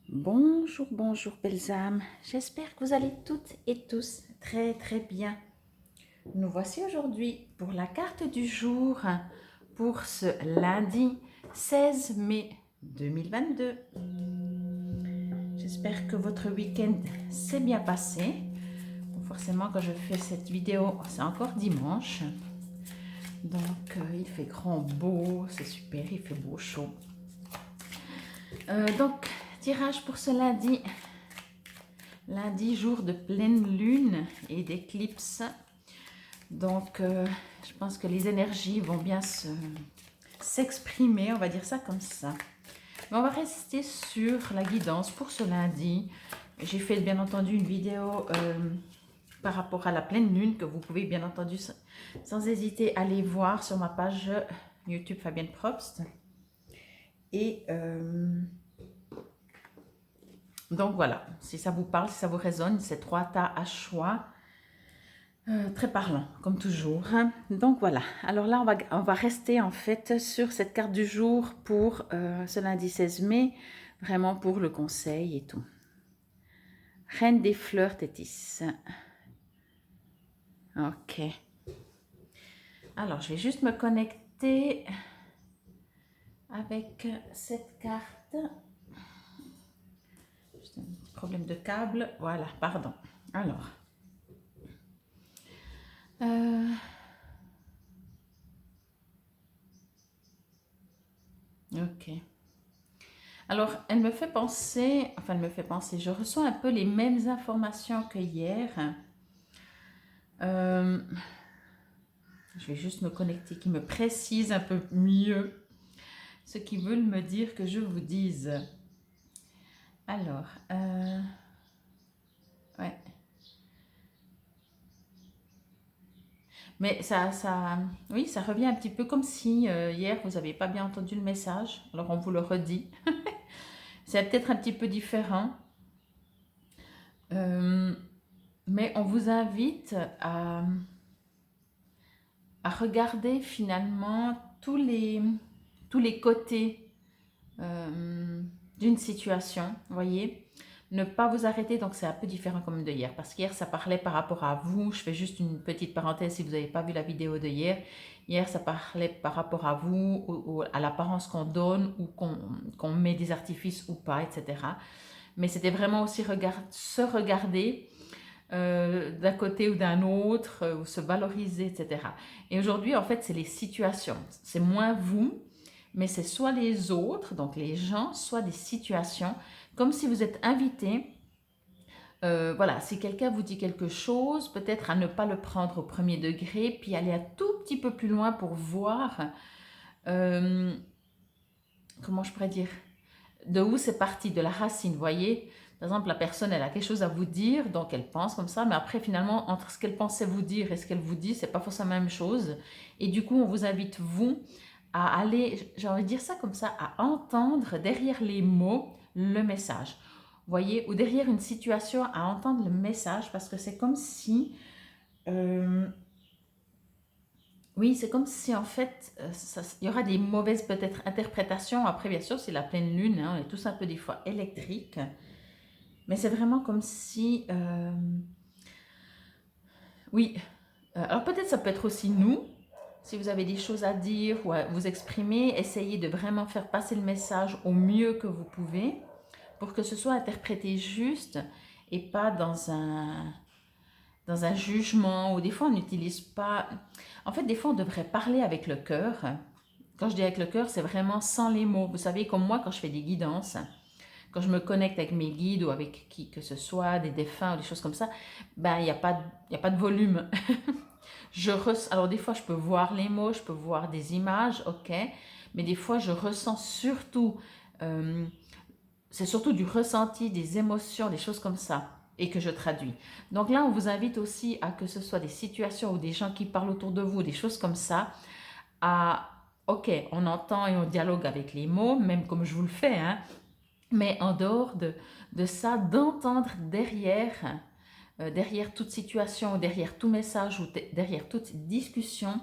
Bonjour, bonjour belles âmes. J'espère que vous allez toutes et tous très bien. Nous voici aujourd'hui pour la carte du jour pour ce lundi 16 mai 2022. J'espère que votre week-end s'est bien passé. Bon, forcément, quand je fais cette vidéo, c'est encore dimanche. Donc, il fait grand beau, c'est super, il fait beau, chaud. Donc, tirage pour ce lundi. Lundi, jour de pleine lune et d'éclipse. Donc, je pense que les énergies vont bien s'exprimer, on va dire ça comme ça. Mais on va rester sur la guidance pour ce lundi. J'ai fait bien entendu une vidéo par rapport à la pleine lune que vous pouvez bien entendu sans hésiter aller voir sur ma page YouTube Fabienne Probst. Et donc voilà, si ça vous parle, si ça vous résonne, ces trois tas à choix, très parlant, comme toujours. Donc voilà, alors là, on va rester en fait sur cette carte du jour pour ce lundi 16 mai, vraiment pour le conseil et tout. Reine des fleurs Tétis. Ok. Alors, je vais juste me connecter avec cette carte. Juste un petit problème de câble. Voilà, pardon. Alors. Ok. Alors, elle me fait penser, je reçois un peu les mêmes informations que hier. Je vais juste me connecter, qui me précise un peu mieux ce qu'ils veulent me dire que je vous dise. Alors, ouais. Mais oui, ça revient un petit peu comme si hier vous n'avez pas bien entendu le message. Alors on vous le redit. C'est peut-être un petit peu différent. Mais on vous invite à regarder finalement tous les côtés d'une situation, voyez. Ne pas vous arrêter, donc c'est un peu différent comme de hier, parce qu'hier ça parlait par rapport à vous, je fais juste une petite parenthèse si vous n'avez pas vu la vidéo de hier. Hier ça parlait par rapport à vous, ou à l'apparence qu'on donne, ou qu'on met des artifices ou pas, etc. Mais c'était vraiment aussi se regarder d'un côté ou d'un autre, ou se valoriser, etc. Et aujourd'hui, en fait, c'est les situations. C'est moins vous, mais c'est soit les autres, donc les gens, soit des situations, comme si vous êtes invité. Voilà, si quelqu'un vous dit quelque chose, peut-être à ne pas le prendre au premier degré, puis aller un tout petit peu plus loin pour voir, comment je pourrais dire, de où c'est parti, de la racine, vous voyez. Par exemple, la personne, elle a quelque chose à vous dire, donc elle pense comme ça, mais après, finalement, entre ce qu'elle pensait vous dire et ce qu'elle vous dit, c'est pas forcément la même chose. Et du coup, on vous invite, vous, à aller, j'ai envie de dire ça comme ça, à entendre derrière les mots le message. Vous voyez, ou derrière une situation, à entendre le message, parce que c'est comme si... oui, c'est comme si en fait, il y aura des mauvaises peut-être interprétations. Après, bien sûr, c'est la pleine lune, hein, on est tous un peu des fois électriques. Mais c'est vraiment comme si... oui, alors peut-être ça peut être aussi nous. Si vous avez des choses à dire ou à vous exprimer, essayez de vraiment faire passer le message au mieux que vous pouvez pour que ce soit interprété juste et pas dans un jugement, ou des fois on n'utilise pas... En fait, des fois on devrait parler avec le cœur. Quand je dis avec le cœur, c'est vraiment sans les mots. Vous savez, comme moi, quand je fais des guidances, quand je me connecte avec mes guides ou avec qui que ce soit, des défunts ou des choses comme ça, ben il n'y a pas de volume. Alors des fois, je peux voir les mots, je peux voir des images, ok, mais des fois, je ressens surtout... c'est surtout du ressenti, des émotions, des choses comme ça, et que je traduis. Donc là, on vous invite aussi à que ce soit des situations ou des gens qui parlent autour de vous, des choses comme ça, ok, on entend et on dialogue avec les mots, même comme je vous le fais, hein, mais en dehors de ça, d'entendre derrière toute situation, derrière tout message ou derrière toute discussion,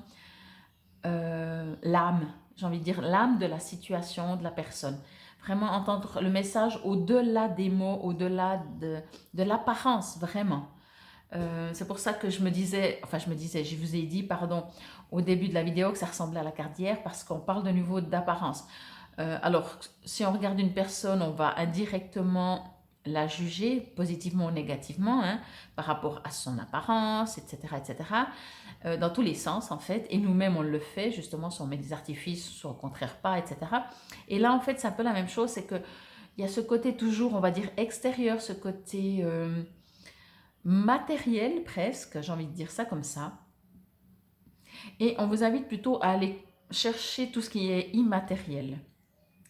l'âme, j'ai envie de dire l'âme de la situation, de la personne. vraiment entendre le message au-delà des mots, au-delà de l'apparence, vraiment. C'est pour ça que je vous ai dit, pardon, au début de la vidéo que ça ressemblait à la carte d'hier parce qu'on parle de niveau d'apparence. Alors, si on regarde une personne, on va indirectement la juger positivement ou négativement hein, par rapport à son apparence, etc., etc., dans tous les sens en fait, et nous-mêmes on le fait justement si on met des artifices, soit au contraire pas, etc. Et là en fait c'est un peu la même chose, c'est que il y a ce côté toujours, on va dire extérieur, ce côté matériel presque, j'ai envie de dire ça comme ça, et on vous invite plutôt à aller chercher tout ce qui est immatériel.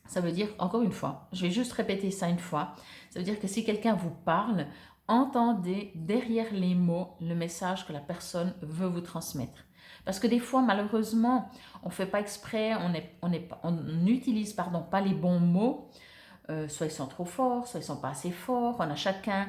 Ça veut dire, encore une fois, je vais juste répéter ça une fois, ça veut dire que si quelqu'un vous parle, entendez derrière les mots le message que la personne veut vous transmettre. Parce que des fois, malheureusement, on ne fait pas exprès, on n'utilise pas les bons mots, soit ils sont trop forts, soit ils ne sont pas assez forts, on a chacun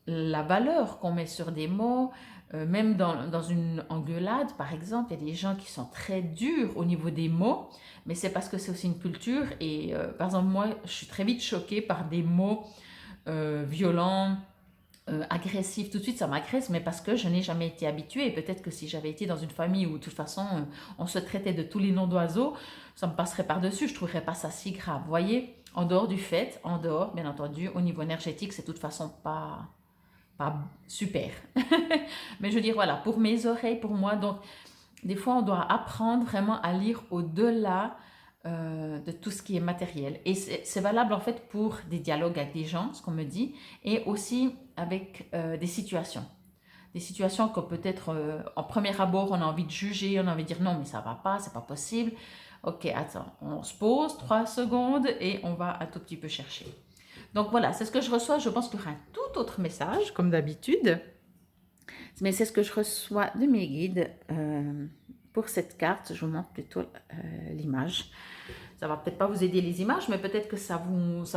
la valeur qu'on met sur des mots, même dans une engueulade par exemple, il y a des gens qui sont très durs au niveau des mots, mais c'est parce que c'est aussi une culture et par exemple moi je suis très vite choquée par des mots violents, agressifs, tout de suite ça m'agresse, mais parce que je n'ai jamais été habituée. Peut-être que si j'avais été dans une famille où de toute façon on se traitait de tous les noms d'oiseaux, ça me passerait par-dessus, je ne trouverais pas ça si grave, vous voyez, en dehors du fait, en dehors bien entendu, au niveau énergétique c'est de toute façon pas super. Mais je veux dire, voilà, pour mes oreilles, pour moi, donc, des fois, on doit apprendre vraiment à lire au-delà de tout ce qui est matériel. Et c'est valable, en fait, pour des dialogues avec des gens, ce qu'on me dit, et aussi avec des situations. Des situations que peut-être, en premier abord, on a envie de juger, on a envie de dire non, mais ça va pas, c'est pas possible. Ok, attends, on se pose 3 secondes et on va un tout petit peu chercher. Donc voilà, c'est ce que je reçois. Je pense qu'il y aura un tout autre message, comme d'habitude. Mais c'est ce que je reçois de mes guides pour cette carte. Je vous montre plutôt l'image. Ça va peut-être pas vous aider les images, mais peut-être que ça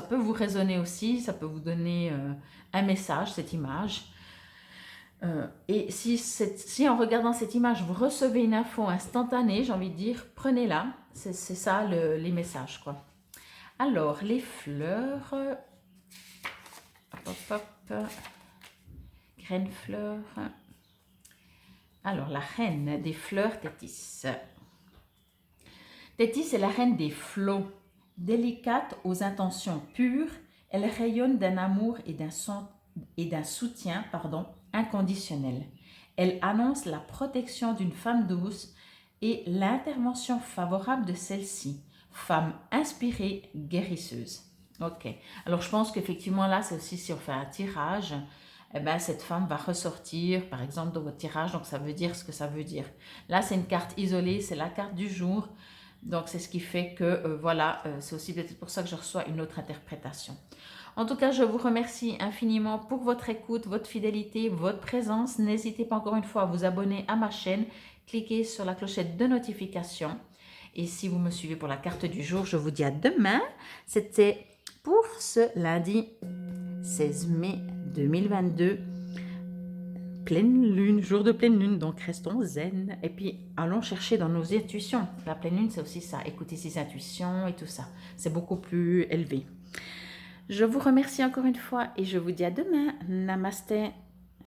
peut vous résonner aussi. Ça peut vous donner un message, cette image. Et si en regardant cette image, vous recevez une info instantanée, j'ai envie de dire, prenez-la. C'est ça les messages, quoi. Alors, les fleurs... Hop, hop. Graines fleurs. Alors, la reine des fleurs Tétis. Tétis est la reine des flots. Délicate aux intentions pures, elle rayonne d'un amour et d'un soutien inconditionnel. Elle annonce la protection d'une femme douce et l'intervention favorable de celle-ci. Femme inspirée, guérisseuse. Ok, alors je pense qu'effectivement là, c'est aussi si on fait un tirage, eh ben, cette femme va ressortir, par exemple, dans votre tirage, donc ça veut dire ce que ça veut dire. Là, c'est une carte isolée, c'est la carte du jour, donc c'est ce qui fait que, voilà, c'est aussi peut-être pour ça que je reçois une autre interprétation. En tout cas, je vous remercie infiniment pour votre écoute, votre fidélité, votre présence. N'hésitez pas encore une fois à vous abonner à ma chaîne, cliquez sur la clochette de notification. Et si vous me suivez pour la carte du jour, je vous dis à demain. C'était pour ce lundi 16 mai 2022, pleine lune, jour de pleine lune, donc restons zen. Et puis, allons chercher dans nos intuitions. La pleine lune, c'est aussi ça, écouter ses intuitions et tout ça. C'est beaucoup plus élevé. Je vous remercie encore une fois et je vous dis à demain. Namasté.